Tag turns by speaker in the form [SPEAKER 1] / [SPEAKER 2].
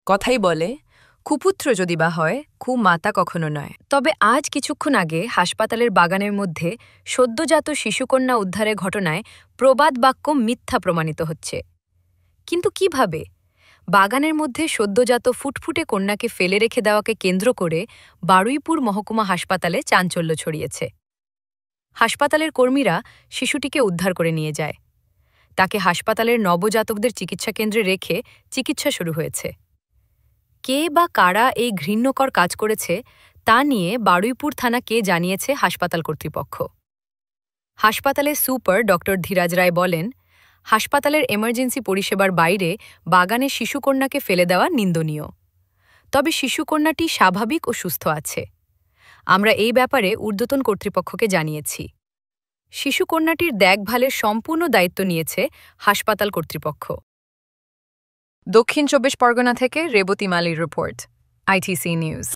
[SPEAKER 1] কথাই বলে, কুপুত্র যদি বা হয়, কুমাতা কখনো নয়। তবে আজ কিছুক্ষণ আগে হাসপাতালের বাগানের মধ্যে সদ্যজাত শিশুকন্যা উদ্ধারের ঘটনায় প্রবাদ বাক্য মিথ্যা প্রমাণিত হচ্ছে। কিন্তু কিভাবে? বাগানের মধ্যে সদ্যজাত ফুটফুটে কন্যাকে ফেলে রেখে দেওয়াকে কেন্দ্র করে বারুইপুর মহকুমা হাসপাতালে চাঞ্চল্য ছড়িয়েছে। হাসপাতালের কর্মীরা শিশুটিকে উদ্ধার করে নিয়ে যায়। তাকে হাসপাতালের নবজাতকদের চিকিৎসা কেন্দ্রে রেখে চিকিৎসা শুরু হয়েছে। কে বা কারা এই ঘৃণ্যকর কাজ করেছে তা নিয়ে বারুইপুর থানাকে জানিয়েছে হাসপাতাল কর্তৃপক্ষ। হাসপাতালের সুপার ড. ধীরাজ রায় বলেন, হাসপাতালের এমার্জেন্সি পরিষেবার বাইরে বাগানে শিশুকন্যাকে ফেলে দেওয়া নিন্দনীয়। তবে শিশুকন্যাটি স্বাভাবিক ও সুস্থ আছে। আমরা এই ব্যাপারে ঊর্ধ্বতন কর্তৃপক্ষকে জানিয়েছি। শিশুকন্যাটির দেখভালের সম্পূর্ণ দায়িত্ব নিয়েছে হাসপাতাল কর্তৃপক্ষ। দক্ষিণ ২৪ পরগনা থেকে রেবতী মালির রিপোর্ট, ITC নিউজ।